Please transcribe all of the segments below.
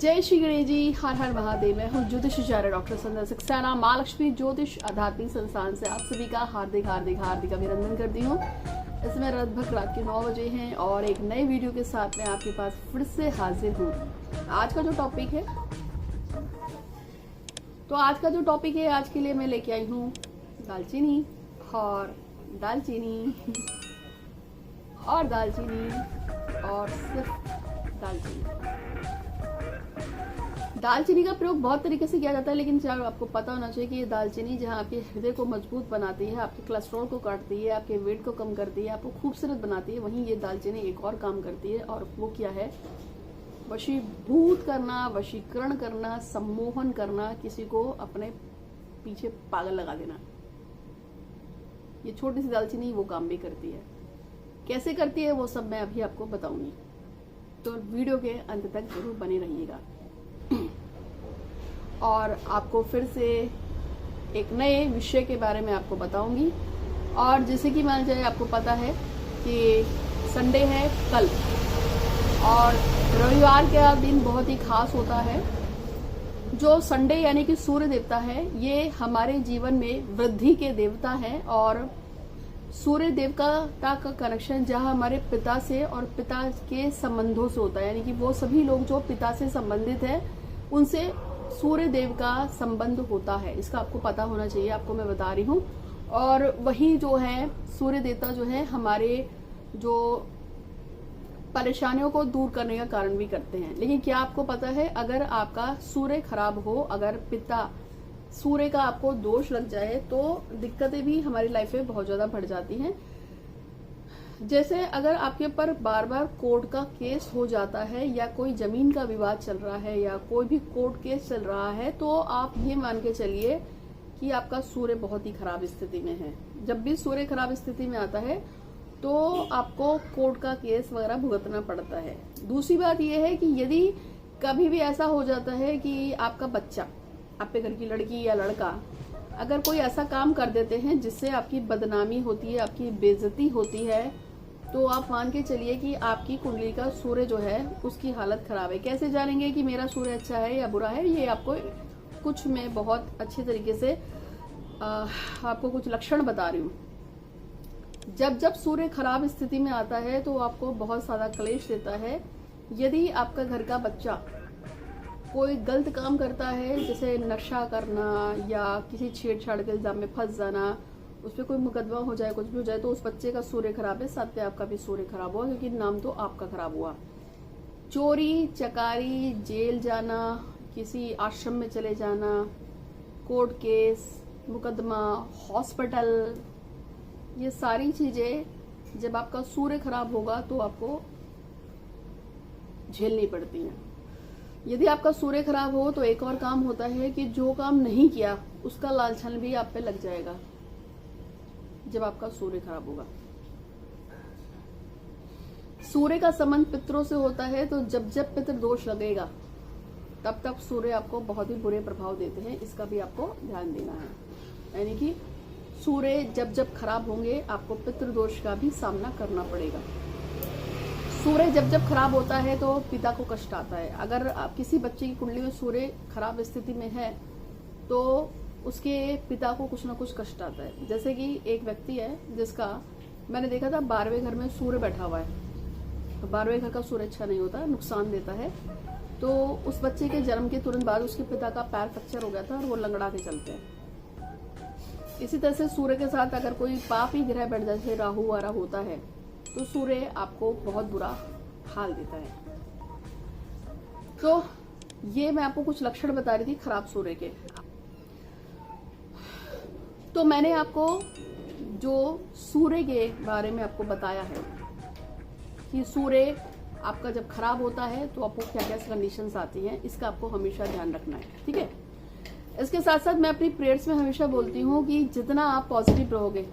जय श्री गणेश जी, हर हर महादेव। मैं हूँ ज्योतिषाचार्य डॉक्टर संध्या सक्सेना, माँ लक्ष्मी ज्योतिष आध्यात्मिक संस्थान से आप सभी का हार्दिक हार्दिक हार्दिक अभिनंदन करती हूँ। इसमें लगभग रात के 9 बजे हैं और एक नए वीडियो के साथ मैं आपके पास फिर से हाजिर हूँ। आज का जो टॉपिक है आज के लिए मैं लेके आई हूँ दालचीनी और दालचीनी और दालचीनी और सिर्फ दालचीनी का प्रयोग बहुत तरीके से किया जाता है, लेकिन चाहे आपको पता होना चाहिए कि ये दालचीनी जहाँ आपके हृदय को मजबूत बनाती है, आपके कोलेस्ट्रॉल को काटती है, आपके वेट को कम करती है, आपको खूबसूरत बनाती है, वहीं ये दालचीनी एक और काम करती है और वो क्या है? वशीभूत करना, वशीकरण करना, सम्मोहन करना, किसी को अपने पीछे पागल लगा देना। ये छोटी सी दालचीनी वो काम भी करती है। कैसे करती है वो सब मैं अभी आपको बताऊंगी, तो वीडियो के अंत तक जरूर बने रहिएगा। और आपको फिर से एक नए विषय के बारे में आपको बताऊंगी। और जैसे कि मान जाए आपको पता है कि संडे है कल, और रविवार का दिन बहुत ही खास होता है। जो संडे यानी कि सूर्य देवता है, ये हमारे जीवन में वृद्धि के देवता है। और सूर्य देवता का कनेक्शन जहाँ हमारे पिता से और पिता के संबंधों से होता है, यानी कि वो सभी लोग जो पिता से संबंधित है उनसे सूर्य देव का संबंध होता है। इसका आपको पता होना चाहिए, आपको मैं बता रही हूँ। और वही जो है सूर्य देवता जो है हमारे जो परेशानियों को दूर करने का कारण भी करते हैं। लेकिन क्या आपको पता है, अगर आपका सूर्य खराब हो, अगर पिता सूर्य का आपको दोष लग जाए तो दिक्कतें भी हमारी लाइफ में बहुत ज्यादा बढ़ जाती हैं। जैसे अगर आपके ऊपर बार बार कोर्ट का केस हो जाता है, या कोई जमीन का विवाद चल रहा है, या कोई भी कोर्ट केस चल रहा है, तो आप ये मान के चलिए कि आपका सूर्य बहुत ही खराब स्थिति में है। जब भी सूर्य खराब स्थिति में आता है तो आपको कोर्ट का केस वगैरह भुगतना पड़ता है। दूसरी बात यह है कि यदि कभी भी ऐसा हो जाता है कि आपका बच्चा, आपके घर की लड़की या लड़का अगर कोई ऐसा काम कर देते हैं जिससे आपकी बदनामी होती है, आपकी बेइज्जती होती है, तो आप मान के चलिए कि आपकी कुंडली का सूर्य जो है उसकी हालत खराब है। कैसे जानेंगे कि मेरा सूर्य अच्छा है या बुरा है? ये आपको कुछ मैं बहुत अच्छे तरीके से आपको कुछ लक्षण बता रही हूँ। जब जब सूर्य खराब स्थिति में आता है तो आपको बहुत सारा क्लेश देता है। यदि आपका घर का बच्चा कोई गलत काम करता है, जैसे नशा करना या किसी छेड़छाड़ के इल्जाम में फंस जाना, उस पर कोई मुकदमा हो जाए, कुछ भी हो जाए, तो उस बच्चे का सूर्य खराब है, साथ में आपका भी सूर्य खराब हुआ, क्योंकि नाम तो आपका खराब हुआ। चोरी चकारी, जेल जाना, किसी आश्रम में चले जाना, कोर्ट केस, मुकदमा, हॉस्पिटल, ये सारी चीजें जब आपका सूर्य खराब होगा तो आपको झेलनी पड़ती हैं। यदि आपका सूर्य खराब हो तो एक और काम होता है कि जो काम नहीं किया उसका लालछन भी आप पे लग जाएगा जब आपका सूर्य खराब होगा। सूर्य का संबंध पितरों से होता है, तो जब जब पितृ दोष लगेगा तब तब सूर्य आपको बहुत ही बुरे प्रभाव देते हैं। इसका भी आपको ध्यान देना है। यानी कि सूर्य जब जब खराब होंगे आपको पितृ दोष का भी सामना करना पड़ेगा। सूर्य जब जब खराब होता है तो पिता को कष्ट आता है। अगर आप किसी बच्चे की कुंडली में सूर्य खराब स्थिति में है तो उसके पिता को कुछ ना कुछ कष्ट आता है। जैसे कि एक व्यक्ति है जिसका मैंने देखा था 12वें घर में सूर्य बैठा हुआ है, तो 12वें घर का सूर्य अच्छा नहीं होता, नुकसान देता है। तो उस बच्चे के जन्म के तुरंत बाद उसके पिता का पैर फ्रैक्चर हो गया था और वो लंगड़ा के चलते हैं। इसी तरह से सूर्य के साथ अगर कोई पाप ही ग्रह बैठ जाए, राहु वारा होता है, तो सूर्य आपको बहुत बुरा हाल देता है। तो ये मैं आपको कुछ लक्षण बता रही थी खराब सूर्य के। तो मैंने आपको जो सूर्य के बारे में आपको बताया है कि सूर्य आपका जब खराब होता है तो आपको क्या क्या कंडीशंस आती हैं, इसका आपको हमेशा ध्यान रखना है, ठीक है। इसके साथ साथ मैं अपनी प्रेयर्स में हमेशा बोलती हूँ कि जितना आप पॉजिटिव रहोगे,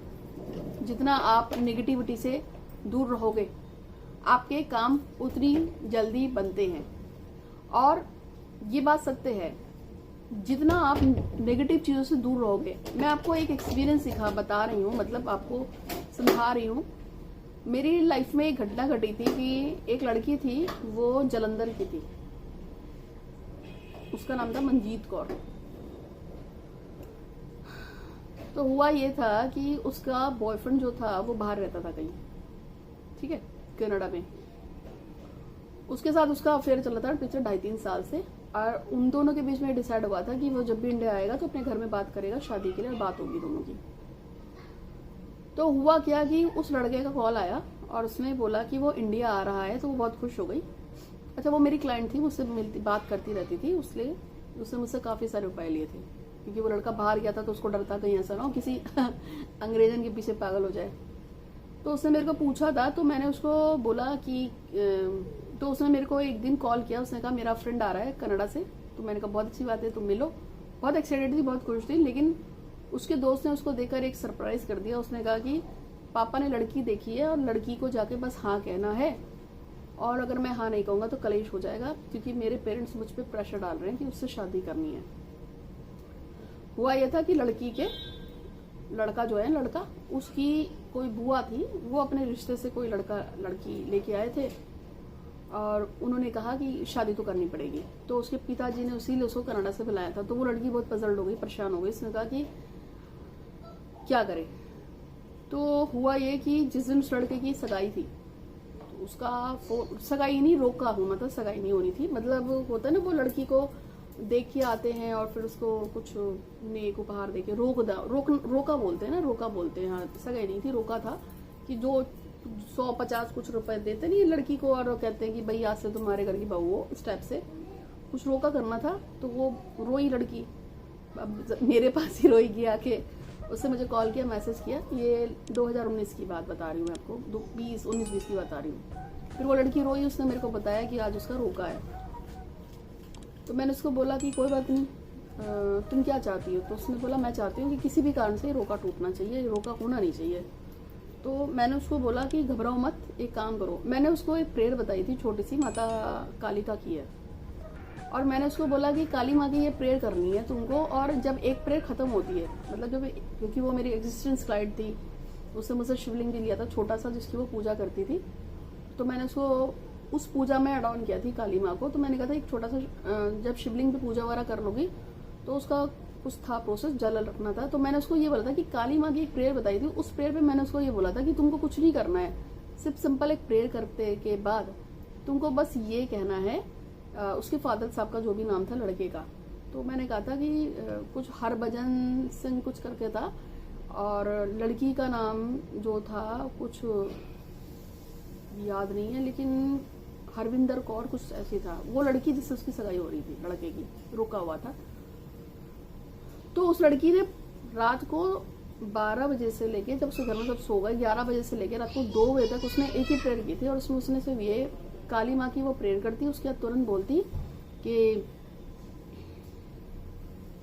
जितना आप नेगेटिविटी से दूर रहोगे, आपके काम उतनी जल्दी बनते हैं। और ये बात सत्य है, जितना आप नेगेटिव चीजों से दूर रहोगे। मैं आपको एक एक्सपीरियंस बता रही हूँ, मतलब आपको समझा रही हूँ। मेरी लाइफ में एक घटना घटी थी कि एक लड़की थी, वो जालंधर की थी। उसका नाम था मंजीत कौर। तो हुआ ये था कि उसका बॉयफ्रेंड जो था वो बाहर रहता था कहीं, ठीक है, कनाडा में। उसके साथ उसका अफेयर चल रहा था पिछले 2.5-3 साल से, और उन दोनों के बीच में डिसाइड हुआ था कि वो जब भी इंडिया आएगा तो अपने घर में बात करेगा शादी के लिए, और बात होगी दोनों की। तो हुआ क्या कि उस लड़के का कॉल आया और उसने बोला कि वो इंडिया आ रहा है, तो वो बहुत खुश हो गई। अच्छा, वो मेरी क्लाइंट थी, मुझसे मिलती बात करती रहती थी, उसने मुझसे काफ़ी सारे उपाय लिए थे, क्योंकि वो लड़का बाहर गया था तो उसको डर था कहीं ऐसा ना हो किसी अंग्रेजन के पीछे पागल हो जाए। तो उसने मेरे को पूछा था, तो मैंने उसको बोला कि तो उसने मेरे को एक दिन कॉल किया, उसने कहा मेरा फ्रेंड आ रहा है कनाडा से। तो मैंने कहा बहुत अच्छी बात है, तुम मिलो। बहुत एक्साइटेड थी, बहुत खुश थी, लेकिन उसके दोस्त ने उसको देखकर एक सरप्राइज कर दिया। उसने कहा कि पापा ने लड़की देखी है और लड़की को जाके बस हाँ कहना है, और अगर मैं हाँ नहीं कहूँगा तो कलेश हो जाएगा, क्योंकि मेरे पेरेंट्स मुझ पर प्रेशर डाल रहे हैं कि उससे शादी करनी है। हुआ यह था कि लड़का जो है, लड़का उसकी कोई बुआ थी, वो अपने रिश्ते से कोई लड़की लेके आए थे, और उन्होंने कहा कि शादी तो करनी पड़ेगी। तो उसके पिताजी ने इसीलिए उसको कनाडा से बुलाया था। तो वो लड़की बहुत पजल्ड हो गई, परेशान हो गई। उसने कहा कि क्या करे। तो हुआ ये कि जिस दिन उस लड़के की सगाई थी, तो उसका सगाई नहीं, रोका होना था, सगाई नहीं होनी थी। मतलब होता है ना, वो लड़की को देख के आते हैं और फिर उसको कुछ नेक उपहार दे के रोका बोलते हैं ना, रोका बोलते हैं। हाँ, सगाई नहीं थी, रोका था कि जो 100-50 कुछ रुपए देते नहीं लड़की को, और कहते हैं कि भाई आज से तुम्हारे घर की बहू हो, इस टाइप से कुछ रोका करना था। तो वो रोई लड़की, अब मेरे पास ही रोएगी आके। उससे मुझे कॉल किया, मैसेज किया। ये 2019 की बात बता रही हूँ मैं आपको, 19-20 की बता रही हूँ। फिर वो लड़की रोई, उसने मेरे को बताया कि आज उसका रोका है। तो मैंने उसको बोला कि कोई बात नहीं, तुम क्या चाहती हो। तो उसने बोला मैं चाहती हूँ कि किसी भी कारण से रोका टूटना चाहिए, रोका होना नहीं चाहिए। तो मैंने उसको बोला कि घबराओ मत, एक काम करो। मैंने उसको एक प्रेयर बताई थी, छोटी सी, माता कालिका की है, और मैंने उसको बोला कि काली माँ की ये प्रेयर करनी है तुमको। और जब एक प्रेयर खत्म होती है, मतलब जब, क्योंकि वो मेरी एग्जिस्टेंस गाइड थी, उससे मुझसे शिवलिंग भी लिया था छोटा सा, जिसकी वो पूजा करती थी। तो मैंने उसको उस पूजा में एड ऑन किया थी काली माँ को। तो मैंने कहा था एक छोटा सा, जब शिवलिंग पे पूजा वगैरह कर लोगी तो उसका कुछ था प्रोसेस, जल रखना था। तो मैंने उसको ये बोला था कि काली माँ की एक प्रेयर बताई थी, उस प्रेयर पे मैंने उसको ये बोला था कि तुमको कुछ नहीं करना है, सिर्फ सिंपल एक प्रेयर करते के बाद तुमको बस ये कहना है, उसके फादर साहब का जो भी नाम था लड़के का। तो मैंने कहा था कि कुछ हरभजन सिंह कुछ करके था, और लड़की का नाम जो था कुछ याद नहीं है, लेकिन हरविंदर कौर कुछ ऐसी था। वो लड़की जिससे उसकी सगाई हो रही थी, लड़के की, रुका हुआ था। तो उस लड़की ने रात को 12 बजे से लेके, जब उसके घर में सब सो गए, 11 बजे से लेके रात को 2 बजे तक उसने एक ही प्रेयर की थी। और उसने सिर्फ ये काली माँ की वो प्रेयर करती, उसके बाद तुरंत बोलती कि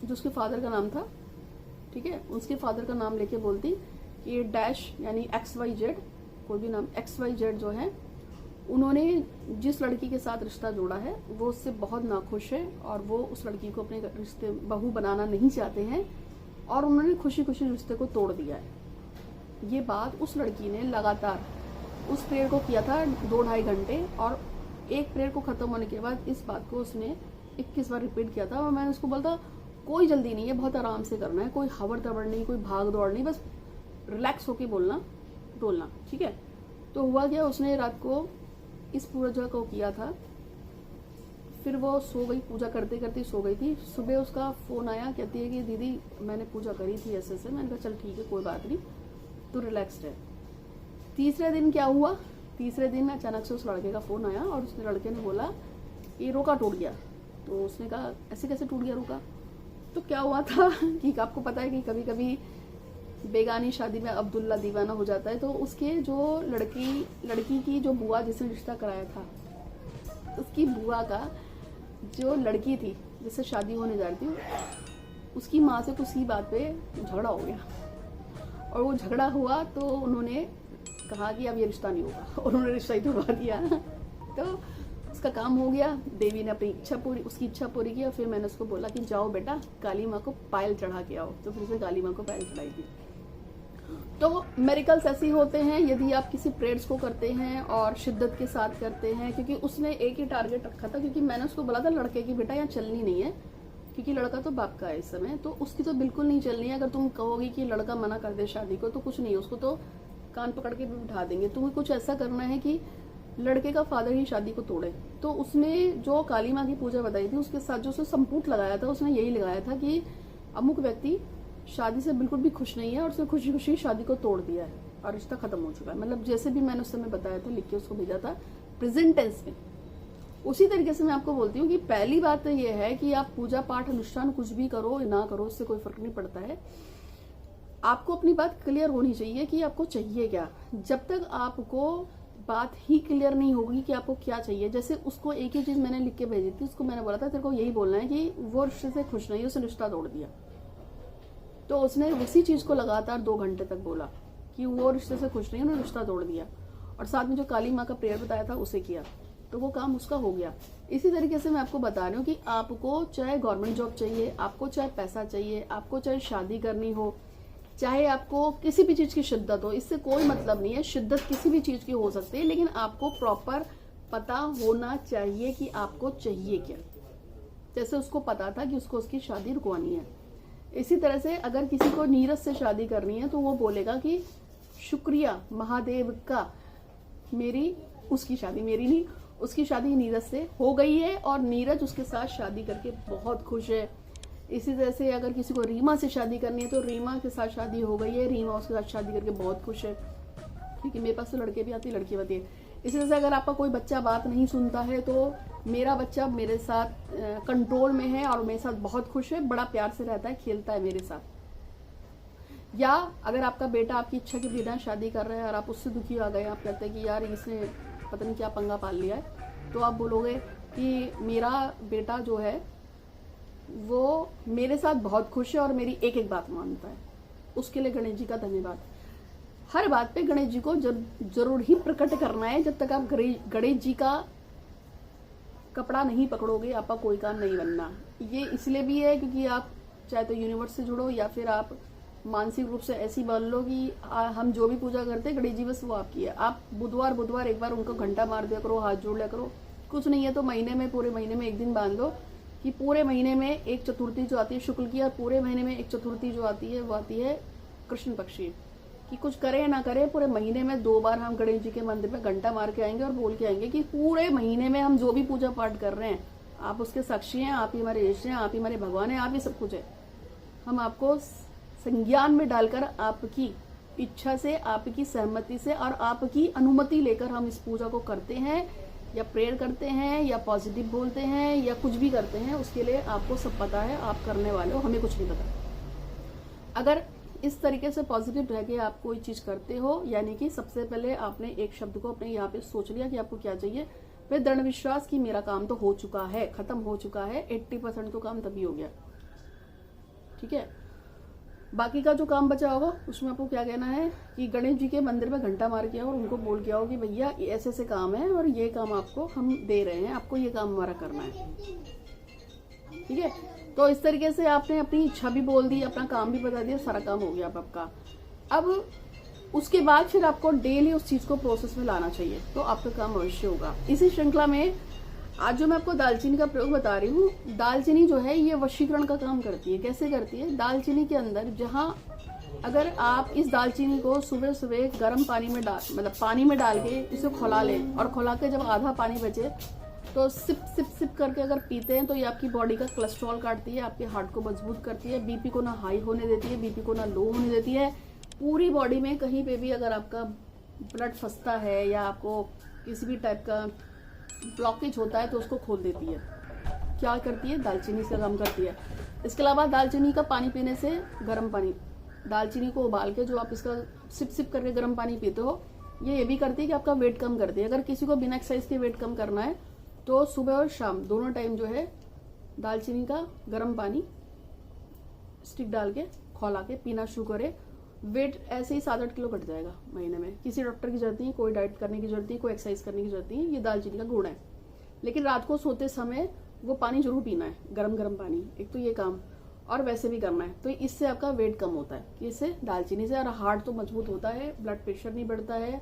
जो उसके फादर का नाम था, ठीक है, उसके फादर का नाम लेके बोलती कि डैश यानी XYZ, कोई भी नाम XYZ जो है, उन्होंने जिस लड़की के साथ रिश्ता जोड़ा है वो उससे बहुत नाखुश है, और वो उस लड़की को अपने रिश्ते बहू बनाना नहीं चाहते हैं, और उन्होंने खुशी खुशी रिश्ते को तोड़ दिया है। ये बात उस लड़की ने लगातार उस प्रेयर को किया था 2-2.5 घंटे, और एक प्रेयर को खत्म होने के बाद इस बात को उसने 21 बार रिपीट किया था। और मैंने उसको बोला कोई जल्दी नहीं है, बहुत आराम से करना है, कोई हवड़ तवड़ नहीं, कोई भाग दौड़ नहीं, बस रिलैक्स होके बोलना, ठीक है। तो हुआ क्या, उसने रात को इस पूजा को किया था, फिर वो सो गई, पूजा करते करते सो गई थी। सुबह उसका फोन आया, कहती है कि दीदी मैंने पूजा करी थी ऐसे से। मैंने कहा चल ठीक है, कोई बात नहीं, तू रिलैक्स्ड है। तीसरे दिन क्या हुआ, तीसरे दिन अचानक से उस लड़के का फोन आया, और उसने लड़के ने बोला ये रोका टूट गया। तो उसने कहा ऐसे कैसे टूट गया रोका। तो क्या हुआ था कि आपको पता है कि कभी कभी बेगानी शादी में अब्दुल्ला दीवाना हो जाता है। तो उसके जो लड़की की जो बुआ जिसने रिश्ता कराया था, उसकी बुआ का जो लड़की थी जिससे शादी होने जा रही थी, उसकी माँ से कुछ ही बात पे झगड़ा हो गया, और वो झगड़ा हुआ तो उन्होंने कहा कि अब ये रिश्ता नहीं होगा, और उन्होंने रिश्ता ही तोड़वा दिया। तो उसका काम हो गया, देवी ने अपनी उसकी इच्छा पूरी की। और फिर मैंने उसको बोला कि जाओ बेटा काली माँ को पायल चढ़ा के आओ। तो फिर से काली माँ को पायल चढ़ाई थी। तो मेरिकल्स ऐसे होते हैं यदि आप किसी प्रेयर्स को करते हैं और शिद्दत के साथ करते हैं, क्योंकि उसने एक ही टारगेट रखा था, क्योंकि मैंने उसको बोला था लड़के की बेटा यहाँ चलनी नहीं है, क्योंकि लड़का तो बाप का है इस समय, तो उसकी तो बिल्कुल नहीं चलनी है। अगर तुम कहोगी कि लड़का मना कर दे शादी को तो कुछ नहीं, उसको तो कान पकड़ के भी उठा देंगे। तुम्हें कुछ ऐसा करना है कि लड़के का फादर ही शादी को तोड़े। तो उसमें जो काली माँ की पूजा बताई थी उसके साथ जो उसने संपुट लगाया था, उसने यही लगाया था कि अमुक व्यक्ति शादी से बिल्कुल भी खुश नहीं है और उसने खुशी खुशी शादी को तोड़ दिया है और रिश्ता खत्म हो चुका है। मतलब जैसे भी मैंने उस समय बताया था, लिख के उसको भेजा था प्रेजेंट टेंस में, उसी तरीके से मैं आपको बोलती हूँ कि पहली बात तो ये है कि आप पूजा पाठ अनुष्ठान कुछ भी करो ना करो, इससे कोई फर्क नहीं पड़ता है। आपको अपनी बात क्लियर होनी चाहिए कि आपको चाहिए क्या। जब तक आपको बात ही क्लियर नहीं होगी कि आपको क्या चाहिए, जैसे उसको एक ही चीज मैंने लिख के भेजी थी, उसको मैंने बोला था तेरे को यही बोलना है कि वो रिश्ते से खुश नहीं है, उसने रिश्ता तोड़ दिया। तो उसने उसी चीज को लगातार 2 घंटे तक बोला कि वो रिश्ते से खुश नहीं है, उन्होंने रिश्ता तोड़ दिया, और साथ में जो काली माँ का प्रेयर बताया था उसे किया, तो वो काम उसका हो गया। इसी तरीके से मैं आपको बता रही हूँ कि आपको चाहे गवर्नमेंट जॉब चाहिए, आपको चाहे पैसा चाहिए, आपको चाहे शादी करनी हो, चाहे आपको किसी भी चीज की शिद्दत हो, इससे कोई मतलब नहीं है। शिद्दत किसी भी चीज की हो सकती है, लेकिन आपको प्रॉपर पता होना चाहिए कि आपको चाहिए क्या। जैसे उसको पता था कि उसको उसकी शादी रुकवानी है, इसी तरह से अगर किसी को नीरज से शादी करनी है तो वो बोलेगा कि शुक्रिया महादेव का, मेरी उसकी शादी, मेरी नहीं, उसकी शादी नीरज से हो गई है और नीरज उसके साथ शादी करके बहुत खुश है। इसी तरह से अगर किसी को रीमा से शादी करनी है तो रीमा के साथ शादी हो गई है, रीमा उसके साथ शादी करके बहुत खुश है, क्योंकि मेरे पास तो लड़के भी आते हैं लड़की आती है। इसी तरह से अगर आपका कोई बच्चा बात नहीं सुनता है तो मेरा बच्चा मेरे साथ कंट्रोल में है और मेरे साथ बहुत खुश है, बड़ा प्यार से रहता है, खेलता है मेरे साथ। या अगर आपका बेटा आपकी इच्छा के बिना शादी कर रहा है और आप उससे दुखी आ गए, आप कहते हैं कि यार इसने पता नहीं क्या पंगा पाल लिया है, तो आप बोलोगे कि मेरा बेटा जो है वो मेरे साथ बहुत खुश है और मेरी एक एक बात मानता है। उसके लिए गणेश जी का धन्यवाद। हर बात पे गणेश जी को जरूर ही प्रकट करना है। जब तक आप गणेश जी का कपड़ा नहीं पकड़ोगे आपका कोई काम नहीं बनना। ये इसलिए भी है क्योंकि आप चाहे तो यूनिवर्स से जुड़ो या फिर आप मानसिक रूप से ऐसी मान लो कि हम जो भी पूजा करते हैं गणेश जी बस वो आपकी है। आप बुधवार एक बार उनको घंटा मार दिया करो, हाथ जोड़ लिया करो। कुछ नहीं है तो महीने में, पूरे महीने में एक दिन बांध दो कि पूरे महीने में एक चतुर्थी जो आती है शुक्ल की, और पूरे महीने में एक चतुर्थी जो आती है वो आती है कृष्ण पक्ष की। कि कुछ करे ना करे पूरे महीने में 2 बार हम गणेश जी के मंदिर में घंटा मार के आएंगे और बोल के आएंगे कि पूरे महीने में हम जो भी पूजा पाठ कर रहे हैं आप उसके साक्षी हैं, आप ही हमारे ईश्वर हैं, आप ही हमारे भगवान हैं, आप ही सब कुछ है। हम आपको संज्ञान में डालकर आपकी इच्छा से, आपकी सहमति से और आपकी अनुमति लेकर हम इस पूजा को करते हैं या प्रेयर करते हैं या पॉजिटिव बोलते हैं या कुछ भी करते हैं। उसके लिए आपको सब पता है, आप करने वाले हो, हमें कुछ नहीं पता। अगर इस तरीके से पॉजिटिव रह के आप कोई चीज करते हो, यानी कि सबसे पहले आपने एक शब्द को अपने यहाँ पे सोच लिया कि आपको क्या चाहिए, फिर दृढ़ विश्वास कि मेरा काम तो हो चुका है, खत्म हो चुका है, 80% तो काम तभी हो गया, ठीक है। बाकी का जो काम बचा होगा उसमें आपको क्या कहना है कि गणेश जी के मंदिर में घंटा मार के आओ और उनको बोल के आओ कि भैया ऐसे ऐसे काम है और ये काम आपको हम दे रहे हैं, आपको ये काम हमारा करना है, ठीक है। तो इस तरीके से आपने अपनी इच्छा भी बोल दी, अपना काम भी बता दिया, सारा काम हो गया अब आपका। अब उसके बाद फिर आपको डेली उस चीज को प्रोसेस में लाना चाहिए, तो आपका काम अवश्य होगा। इसी श्रृंखला में आज जो मैं आपको दालचीनी का प्रयोग बता रही हूँ, दालचीनी जो है ये वशीकरण का काम करती है। कैसे करती है? दालचीनी के अंदर जहाँ अगर आप इस दालचीनी को सुबह सुबह गर्म पानी में मतलब पानी में डाल के इसे खौला लें और खौला के जब आधा पानी बचे तो सिप सिप सिप करके अगर पीते हैं तो ये आपकी बॉडी का कोलेस्ट्रॉल काटती है, आपके हार्ट को मजबूत करती है, बीपी को ना हाई होने देती है, बीपी को ना लो होने देती है। पूरी बॉडी में कहीं पे भी अगर आपका ब्लड फंसता है या आपको किसी भी टाइप का ब्लॉकेज होता है तो उसको खोल देती है। क्या करती है? दालचीनी से काम करती है। इसके अलावा दालचीनी का पानी पीने से, गर्म पानी, दालचीनी को उबाल के जो आप इसका सिप सिप करके गर्म पानी पीते हो, ये भी करती है कि आपका वेट कम करती है। अगर किसी को बिना एक्सरसाइज के वेट कम करना है तो सुबह और शाम दोनों टाइम जो है दालचीनी का गर्म पानी स्टिक डाल के खौला के पीना शुरू करे। वेट ऐसे ही 7-8 किलो घट जाएगा महीने में। किसी डॉक्टर की जरूरत नहीं, कोई डाइट करने की जरूरत नहीं, कोई एक्सरसाइज करने की जरूरत नहीं। ये दालचीनी का गुण है। लेकिन रात को सोते समय वो पानी जरूर पीना है, गरम गरम पानी। एक तो ये काम, और वैसे भी करना है। तो इससे आपका वेट कम होता है, इससे दालचीनी से। और हार्ट तो मजबूत होता है, ब्लड प्रेशर नहीं बढ़ता है,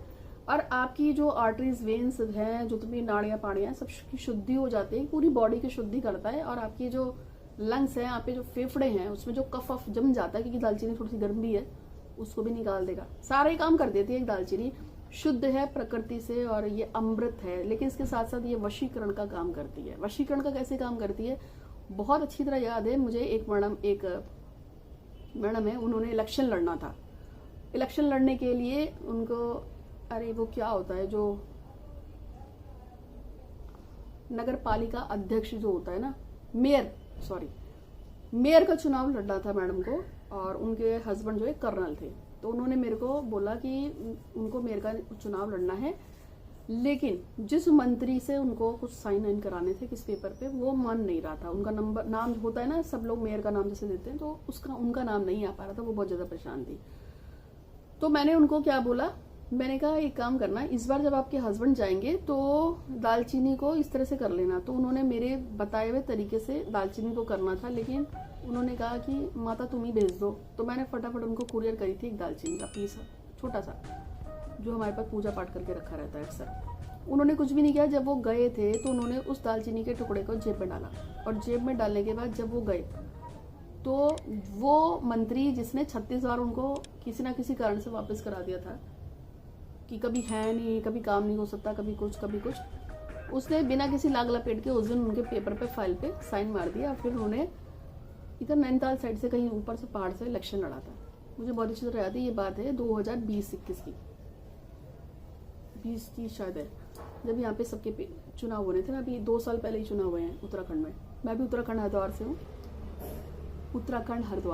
और आपकी जो आर्टरीज वेन्स हैं, जो तुम्हें नाड़ियाँ पाड़ियाँ सब की शुद्धि हो जाती है, पूरी बॉडी की शुद्धि करता है। और आपकी जो लंग्स हैं, आपके जो फेफड़े हैं, उसमें जो कफ अफ जम जाता है, क्योंकि दालचीनी थोड़ी सी गर्म भी है, उसको भी निकाल देगा। सारे काम कर देती है एक दालचीनी, शुद्ध है प्रकृति से, और ये अमृत है। लेकिन इसके साथ साथ ये वशीकरण का काम करती है। वशीकरण का कैसे काम करती है, बहुत अच्छी तरह याद है मुझे। एक मैडम है, उन्होंने इलेक्शन लड़ना था। इलेक्शन लड़ने के लिए उनको, अरे वो क्या होता है, जो नगर पालिका अध्यक्ष जो होता है ना, मेयर का चुनाव लड़ना था मैडम को। और उनके हस्बैंड जो है कर्नल थे। तो उन्होंने मेरे को बोला कि उनको मेयर का चुनाव लड़ना है, लेकिन जिस मंत्री से उनको कुछ साइन इन कराने थे किस पेपर पे, वो मान नहीं रहा था। उनका नाम होता है ना, सब लोग मेयर का नाम जैसे देते हैं, तो उनका नाम नहीं आ पा रहा था। वो बहुत ज्यादा परेशान थी। तो मैंने उनको क्या बोला, मैंने कहा एक काम करना, इस बार जब आपके हस्बैंड जाएंगे तो दालचीनी को इस तरह से कर लेना। तो उन्होंने मेरे बताए हुए तरीके से दालचीनी को करना था, लेकिन उन्होंने कहा कि माता तुम ही भेज दो। तो मैंने फटाफट उनको कुरियर करी थी एक दालचीनी का पीस, छोटा सा, जो हमारे पास पूजा पाठ करके रखा रहता है अक्सर। उन्होंने कुछ भी नहीं किया। जब वो गए थे तो उन्होंने उस दालचीनी के टुकड़े को जेब में डाला, और जेब में डालने के बाद जब वो गए तो वो मंत्री जिसने 36 बार उनको किसी ना किसी कारण से वापस करा दिया था, कि कभी है नहीं, कभी काम नहीं हो सकता, कभी कुछ, उसने बिना किसी लाग लपेट के उस दिन उनके पेपर पे, फाइल पे साइन मार दिया। फिर उन्होंने इधर नैनीताल साइड से कहीं ऊपर से पहाड़ से इलेक्शन लड़ा था। मुझे बहुत अच्छी तरह याद है, ये बात है 2020-21 की, 20 की शायद है, जब यहाँ पे सबके चुनाव हो रहे थे ना। अभी 2 साल पहले ही चुनाव हुए हैं उत्तराखंड में। मैं भी उत्तराखंड हरिद्वार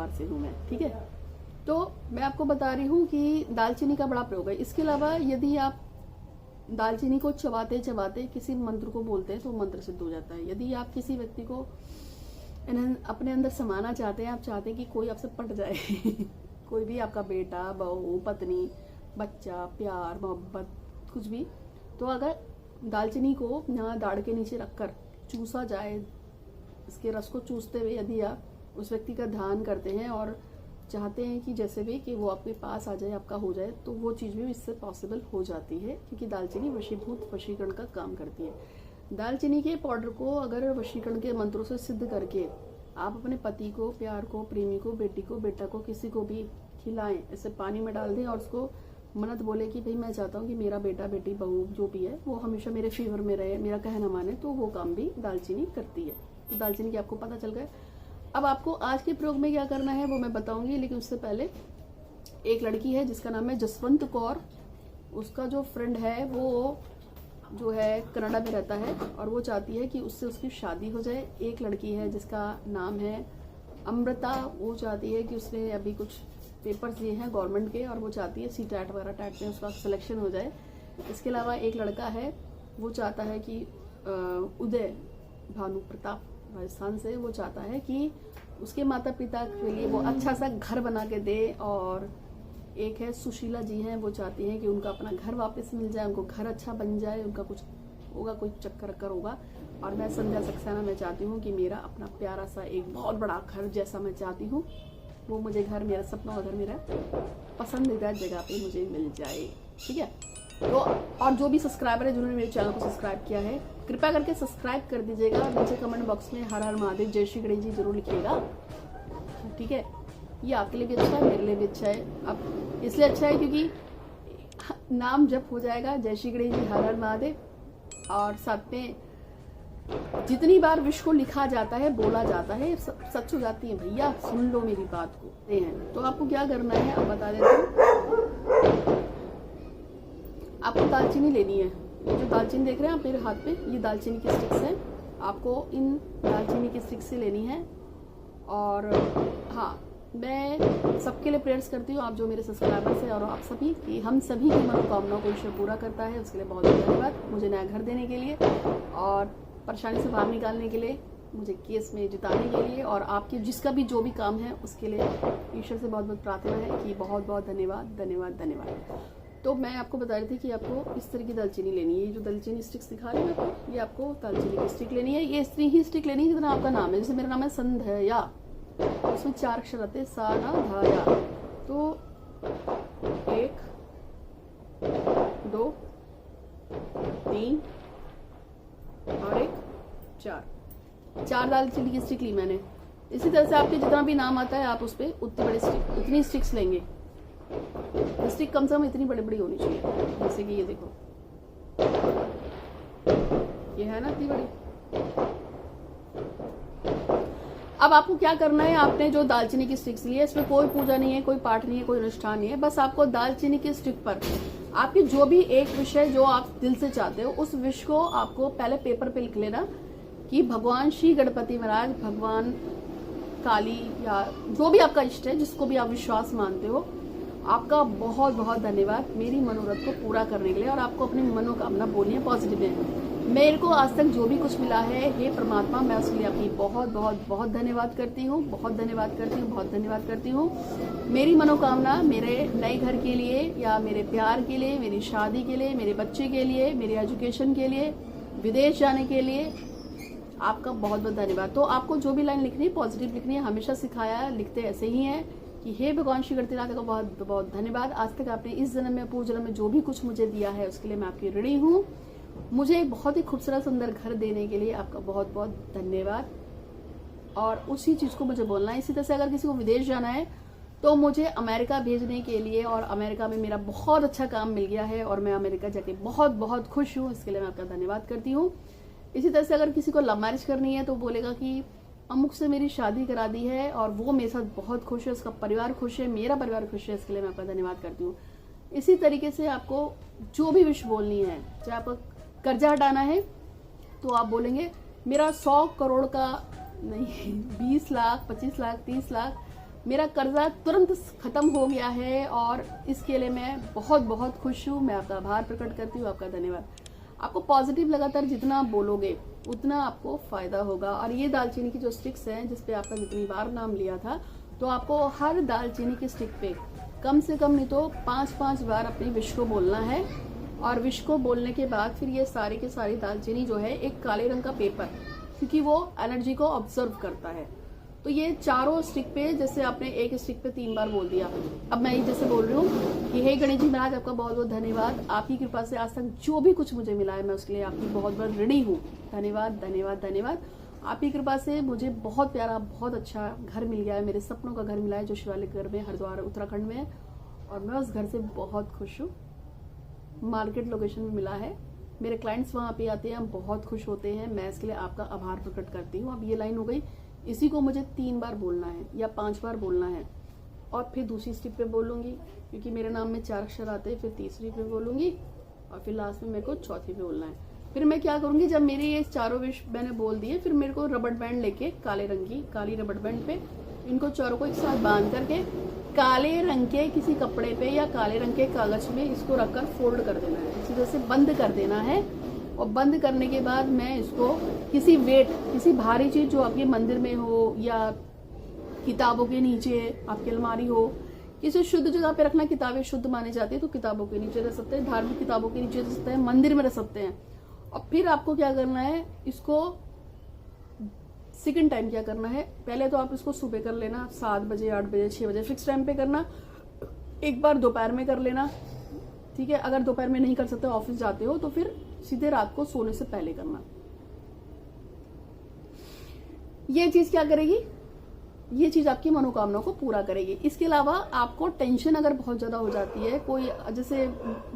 से हूँ मैं, ठीक है। तो मैं आपको बता रही हूँ कि दालचीनी का बड़ा प्रयोग है। इसके अलावा यदि आप दालचीनी को चबाते चबाते किसी मंत्र को बोलते हैं तो मंत्र सिद्ध हो जाता है। यदि आप किसी व्यक्ति को अपने अंदर समाना चाहते हैं, आप चाहते हैं कि कोई आपसे पट जाए कोई भी आपका बेटा, बहू, पत्नी, बच्चा, प्यार, मोहब्बत, कुछ भी, तो अगर दालचीनी को यहाँ दाढ़ के नीचे रखकर चूसा जाए, इसके रस को चूसते हुए यदि आप उस व्यक्ति का ध्यान करते हैं और चाहते हैं कि जैसे भी कि वो आपके पास आ जाए, आपका हो जाए, तो वो चीज़ भी इससे पॉसिबल हो जाती है, क्योंकि दालचीनी वशीकरण का काम करती है। दालचीनी के पाउडर को अगर वशीकरण के मंत्रों से सिद्ध करके आप अपने पति को, प्यार को, प्रेमी को, बेटी को, बेटा को, किसी को भी खिलाएं, ऐसे पानी में डाल दें और उसको मन्नत बोले कि भाई मैं चाहता हूँ कि मेरा बेटा, बेटी, बहू जो भी है वो हमेशा मेरे फेवर में रहे, मेरा कहना माने, तो वो काम भी दालचीनी करती है। तो दालचीनी की आपको पता चल गया। अब आपको आज के प्रयोग में क्या करना है वो मैं बताऊंगी, लेकिन उससे पहले एक लड़की है जिसका नाम है जसवंत कौर। उसका जो फ्रेंड है वो जो है कनाडा में रहता है और वो चाहती है कि उससे उसकी शादी हो जाए। एक लड़की है जिसका नाम है अमृता, वो चाहती है कि उसने अभी कुछ पेपर्स दिए हैं गवर्नमेंट के और वो चाहती है CTAT वगैरह टैट में उसका सिलेक्शन हो जाए। इसके अलावा एक लड़का है, वो चाहता है कि उदय भानु प्रताप राजस्थान से, वो चाहता है कि उसके माता पिता के लिए वो अच्छा सा घर बना के दे। और एक है सुशीला जी हैं, वो चाहती हैं कि उनका अपना घर वापस मिल जाए, उनको घर अच्छा बन जाए, उनका कुछ होगा, कोई चक्कर होगा। और मैं संध्या सक्सेना, मैं चाहती हूँ कि मेरा अपना प्यारा सा एक बहुत बड़ा घर जैसा मैं चाहती हूँ, वो मुझे घर, मेरा सपनों का घर मेरा पसंदीदा जगह पे मुझे मिल जाए, ठीक है। तो और जो भी सब्सक्राइबर है जिन्होंने मेरे चैनल को सब्सक्राइब किया है, कृपया करके सब्सक्राइब कर दीजिएगा। नीचे कमेंट बॉक्स में हर हर महादेव, जय श्री गणेश जी जरूर लिखिएगा, ठीक है। ये आपके लिए भी अच्छा है, मेरे लिए भी अच्छा है। अब इसलिए अच्छा है क्योंकि नाम जप हो जाएगा, जय श्री गणेश जी, हर हर महादेव, और साथ में जितनी बार विश को लिखा जाता है, बोला जाता है, सच हो जाती है। भैया सुन लो मेरी बात को। तो आपको क्या करना है अब बता देता हूँ। आपको दालचीनी लेनी है। ये जो दालचीनी देख रहे हैं आप मेरे हाथ पे, ये दालचीनी की स्टिक्स हैं। आपको इन दालचीनी की स्टिक्स से लेनी है। और हाँ, मैं सबके लिए प्रेयर्स करती हूँ, आप जो मेरे सब्सक्राइबर्स हैं और आप सभी की, हम सभी की मनोकामनाओं को ईश्वर पूरा करता है। उसके लिए बहुत बहुत धन्यवाद, मुझे नया घर देने के लिए और परेशानी से बाहर निकालने के लिए, मुझे केस में जिताने के लिए, और आपके जिसका भी जो भी काम है उसके लिए ईश्वर से बहुत बहुत प्रार्थना है कि बहुत बहुत धन्यवाद धन्यवाद धन्यवाद। तो मैं आपको बता रही थी कि आपको इस तरह की दालचीनी लेनी है। ये जो दालचीनी स्टिक्स दिखा रही हूँ आपको, ये आपको दालचीनी की स्टिक लेनी है। ये इतनी ही स्टिक लेनी है जितना आपका नाम है। जैसे मेरा नाम है संध्या, उसमें 4 अक्षर आते हैं, सा ना धा या। तो 1 2 3 और 1 4 दालचीनी की स्टिक ली मैंने। इसी तरह से आपके जितना भी नाम आता है आप उस पर उतनी स्टिक्स लेंगे। स्टिक कम से कम इतनी बड़ी बड़ी होनी चाहिए, जैसे कि ये देखो, ये है ना इतनी बड़ी। अब आपको क्या करना है, आपने जो दालचीनी की स्टिक्स ली है, इसमें कोई पूजा नहीं है, कोई पाठ नहीं है, कोई अनुष्ठान नहीं है। बस आपको दालचीनी की स्टिक पर आपकी जो भी एक विषय जो आप दिल से चाहते हो, उस विष को आपको पहले पेपर पे लिख लेना कि भगवान श्री गणपति महाराज, भगवान काली, या जो भी आपका इष्ट है, जिसको भी आप विश्वास मानते हो, आपका बहुत बहुत धन्यवाद मेरी मनोरथ को पूरा करने के लिए। और आपको अपनी मनोकामना बोलनी है पॉजिटिव में। मेरे को आज तक जो भी कुछ मिला है, हे परमात्मा, मैं उसके लिए आपकी बहुत बहुत बहुत धन्यवाद करती हूँ, बहुत धन्यवाद करती हूँ, बहुत धन्यवाद करती हूँ। मेरी मनोकामना मेरे नए घर के लिए, या मेरे प्यार के लिए, मेरी शादी के लिए, मेरे बच्चे के लिए, मेरे एजुकेशन के लिए, विदेश जाने के लिए, आपका बहुत बहुत धन्यवाद। तो आपको जो भी लाइन लिखनी है पॉजिटिव लिखनी है, हमेशा सिखाया लिखते ऐसे ही हैं कि हे भगवान श्री गणपतिनाथ का बहुत बहुत धन्यवाद। आज तक आपने इस जन्म में, पूर्व जन्म में जो भी कुछ मुझे दिया है, उसके लिए मैं आपकी ऋणी हूँ। मुझे एक बहुत ही खूबसूरत सुंदर घर देने के लिए आपका बहुत बहुत धन्यवाद। और उसी चीज को मुझे बोलना है। इसी तरह से अगर किसी को विदेश जाना है तो मुझे अमेरिका भेजने के लिए, और अमेरिका में मेरा बहुत अच्छा काम मिल गया है और मैं अमेरिका जाके बहुत बहुत खुश हूँ, इसके लिए मैं आपका धन्यवाद करती हूँ। इसी तरह से अगर किसी को लव मैरिज करनी है तो बोलेगा कि अमुक से मेरी शादी करा दी है और वो मेरे साथ बहुत खुश है, उसका परिवार खुश है, मेरा परिवार खुश है, इसके लिए मैं आपका धन्यवाद करती हूँ। इसी तरीके से आपको जो भी विश बोलनी है, चाहे आपको कर्जा हटाना है तो आप बोलेंगे मेरा 100 करोड़ का नहीं, 20 लाख, 25 लाख, 30 लाख मेरा कर्जा तुरंत खत्म हो गया है और इसके लिए मैं बहुत बहुत खुश हूँ। मैं आपका आभार प्रकट करती हूँ, आपका धन्यवाद। आपको पॉजिटिव लगातार जितना आप बोलोगे उतना आपको फायदा होगा। और ये दालचीनी की जो स्टिक्स हैं, जिसपे आपका जितनी बार नाम लिया था, तो आपको हर दालचीनी की स्टिक पे कम से कम नहीं तो 5-5 बार अपनी विश को बोलना है। और विश को बोलने के बाद फिर ये सारी के सारी दालचीनी जो है, एक काले रंग का पेपर, क्योंकि वो एनर्जी को ऑब्जर्व करता है, तो ये चारों स्टिक पे, जैसे आपने एक स्टिक पे 3 बार बोल दिया, अब मैं जैसे बोल रही हूँ कि हे गणेश जी महाराज, आपका बहुत बहुत धन्यवाद। आपकी कृपा से आज तक जो भी कुछ मुझे मिला है, मैं उसके लिए आपकी बहुत बहुत ऋणी हूँ। धन्यवाद धन्यवाद धन्यवाद। आपकी कृपा से मुझे बहुत प्यारा, बहुत अच्छा घर मिल गया है, मेरे सपनों का घर मिला है, जो शिवालिक घर में, हरिद्वार उत्तराखंड में है, और मैं उस घर से बहुत खुश हूँ। मार्केट लोकेशन में मिला है, मेरे क्लाइंट्स वहाँ पे आते हैं, हम बहुत खुश होते हैं। मैं इसके लिए आपका आभार प्रकट करती हूँ। अब ये लाइन हो गई, इसी को मुझे 3 बार बोलना है या 5 बार बोलना है, और फिर दूसरी स्टिक पे बोलूंगी, क्योंकि मेरे नाम में 4 अक्षर आते हैं, फिर तीसरी पे बोलूंगी, और फिर लास्ट में मेरे को चौथी पे बोलना है। फिर मैं क्या करूंगी, जब मेरे ये चारों विश मैंने बोल दिए, फिर मेरे को रबड़ बैंड लेके, काले रंग की काली रबड़ बैंड पे इनको चारों को एक साथ बांध करके काले रंग के किसी कपड़े पे या काले रंग के कागज में इसको रखकर फोल्ड कर देना है, इसी तरह से बंद कर देना है। और बंद करने के बाद मैं इसको किसी वेट, किसी भारी चीज जो आपके मंदिर में हो, या किताबों के नीचे आपकी अलमारी हो, किसी शुद्ध जगह पे रखना। किताबें शुद्ध मानी जाती है, तो किताबों के नीचे रख सकते हैं, धार्मिक किताबों के नीचे रख सकते हैं, मंदिर में रख सकते हैं। और फिर आपको क्या करना है, इसको सेकंड टाइम क्या करना है, पहले तो आप इसको सुबह कर लेना, 7 बजे, 8 बजे, 6 बजे फिक्स टाइम पे करना। एक बार दोपहर में कर लेना, ठीक है। अगर दोपहर में नहीं कर सकते, ऑफिस जाते हो, तो फिर सीधे रात को सोने से पहले करना। ये चीज क्या करेगी, ये चीज आपकी मनोकामना को पूरा करेगी। इसके अलावा आपको टेंशन अगर बहुत ज्यादा हो जाती है, कोई जैसे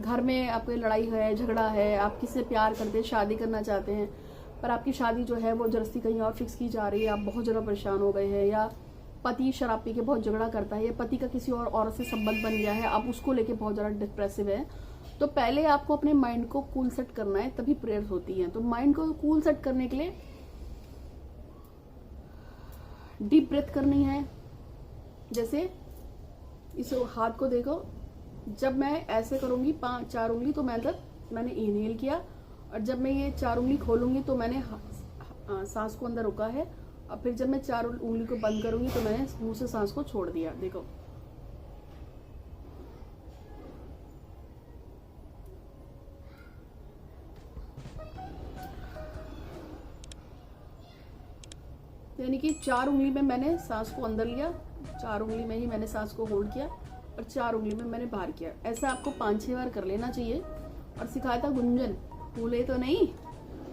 घर में आपकी लड़ाई है, झगड़ा है, आप किसी से प्यार करते हैं, शादी करना चाहते हैं, पर आपकी शादी जो है वो जबरदस्ती कहीं और फिक्स की जा रही है, आप बहुत ज्यादा परेशान हो गए हैं, या पति शराब पी के बहुत झगड़ा करता है, या पति का किसी और औरत से संबंध बन गया है, आप उसको लेके बहुत ज्यादा डिप्रेसिव है, तो पहले आपको अपने माइंड को कूल सेट करना है, तभी प्रेयर होती है। तो माइंड को कूल सेट करने के लिए डीप ब्रेथ करनी है। जैसे इस हाथ को देखो, जब मैं ऐसे करूंगी 4 उंगली, तो मैंने इनहेल किया, और जब मैं ये 4 उंगली खोलूंगी तो मैंने सांस को अंदर रुका है, और फिर जब मैं 4 उंगली को बंद करूंगी तो मैंने मुंह से सांस को छोड़ दिया। देखो, यानी कि 4 उंगली में मैंने सांस को अंदर लिया, 4 उंगली में ही मैंने सांस को होल्ड किया और 4 उंगली में मैंने बाहर किया। ऐसा आपको 5-6 बार कर लेना चाहिए। और सिखाया था गुंजन, भूले तो नहीं,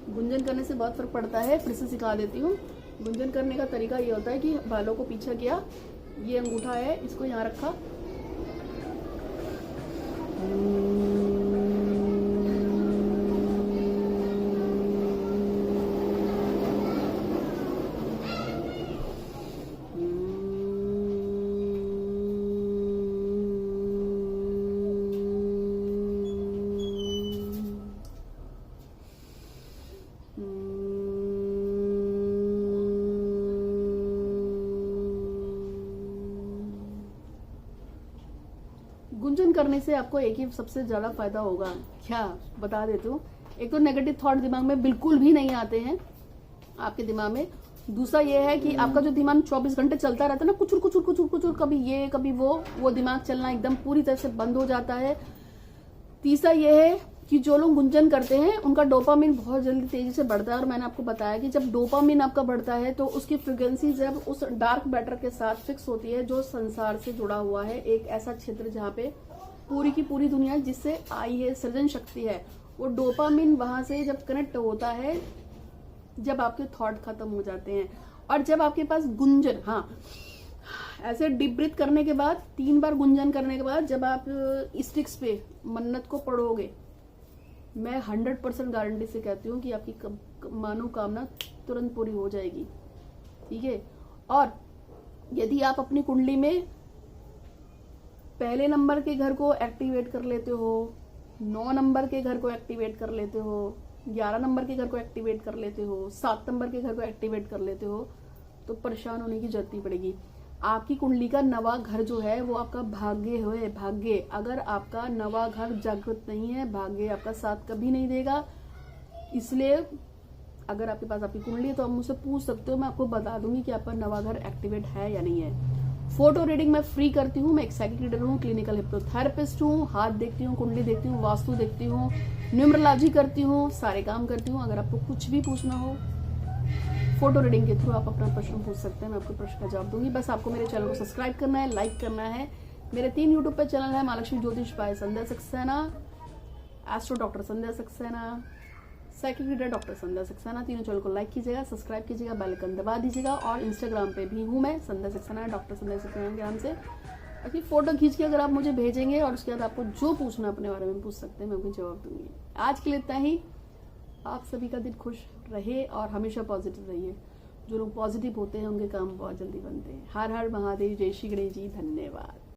गुंजन करने से बहुत फर्क पड़ता है। फिर से सिखा देती हूँ। गुंजन करने का तरीका ये होता है कि बालों को पीछे किया, ये अंगूठा है इसको यहाँ रखा, गुंजन करने से आपको एक ही सबसे ज्यादा फायदा होगा, क्या बता देती हूँ। एक तो नेगेटिव थॉट दिमाग में बिल्कुल भी नहीं आते हैं आपके दिमाग में। दूसरा ये है कि आपका जो दिमाग 24 घंटे चलता रहता है ना, कुचुर कुचुर कुचुर कुचुर, कभी ये कभी वो दिमाग चलना एकदम पूरी तरह से बंद हो जाता है। तीसरा ये है कि जो लोग गुंजन करते हैं उनका डोपामिन बहुत जल्दी तेजी से बढ़ता है। और मैंने आपको बताया कि जब डोपामिन आपका बढ़ता है तो उसकी फ्रिक्वेंसी जब उस डार्क मैटर के साथ फिक्स होती है जो संसार से जुड़ा हुआ है, एक ऐसा क्षेत्र जहाँ पे पूरी की पूरी दुनिया जिससे आई है, सृजन शक्ति है, वो डोपामिन वहां से जब कनेक्ट होता है, जब आपके थॉट खत्म हो जाते हैं। और जब आपके पास गुंजन, हाँ, ऐसे डीप ब्रीथ करने के बाद 3 बार गुंजन करने के बाद जब आप स्टिक्स पे मन्नत को पढ़ोगे, मैं 100% गारंटी से कहती हूँ कि आपकी मनोकामना तुरंत पूरी हो जाएगी। ठीक है। और यदि आप अपनी कुंडली में पहले नंबर के घर को एक्टिवेट कर लेते हो, 9 नंबर के घर को एक्टिवेट कर लेते हो, 11 नंबर के घर को एक्टिवेट कर लेते हो, 7 नंबर के घर को एक्टिवेट कर लेते हो, तो परेशान होने की जरूरत नहीं पड़ेगी। आपकी कुंडली का नवा घर जो है वो आपका भाग्य है, भाग्य। अगर आपका नवा घर जागृत नहीं है, भाग्य आपका साथ कभी नहीं देगा। इसलिए अगर आपके पास आपकी कुंडली है तो आप मुझसे पूछ सकते हो, मैं आपको बता दूंगी कि आपका नवा घर एक्टिवेट है या नहीं है। फोटो रीडिंग मैं फ्री करती हूँ। मैं एक साइकिक रीडर हूँ, क्लिनिकल हिप्नोथेरेपिस्ट हूँ, हाथ देखती हूँ, कुंडली देखती हूँ, वास्तु देखती हूँ, न्यूमरोलॉजी करती हूँ, सारे काम करती हूँ। अगर आपको कुछ भी पूछना हो फोटो रीडिंग के थ्रू आप अपना प्रश्न पूछ सकते हैं, मैं आपके प्रश्न का जवाब दूंगी। बस आपको मेरे चैनल को सब्सक्राइब करना है, लाइक करना है। मेरे 3 यूट्यूब पे चैनल है, महालक्ष्मी ज्योतिष बाय संध्या सक्सेना, एस्ट्रो डॉक्टर संध्या सक्सेना, साइकिक रीडर डॉक्टर संध्या सक्सेना। तीनों चैनल को लाइक कीजिएगा, सब्सक्राइब कीजिएगा, बेल आइकन दबा दीजिएगा। और इंस्टाग्राम पे भी हूँ मैं, संध्या सक्सेना, डॉक्टर संध्या सक्सेना के नाम से। बाकी फोटो खींच के अगर आप मुझे भेजेंगे और उसके बाद आपको जो पूछना अपने बारे में पूछ सकते हैं, मैं आपको जवाब दूंगी। आज के लिए इतना ही। आप सभी का दिन खुश रहे और हमेशा पॉजिटिव रहिए। जो लोग पॉजिटिव होते हैं उनके काम बहुत जल्दी बनते हैं। हर हर महादेव, जय श्री गणेश जी, धन्यवाद।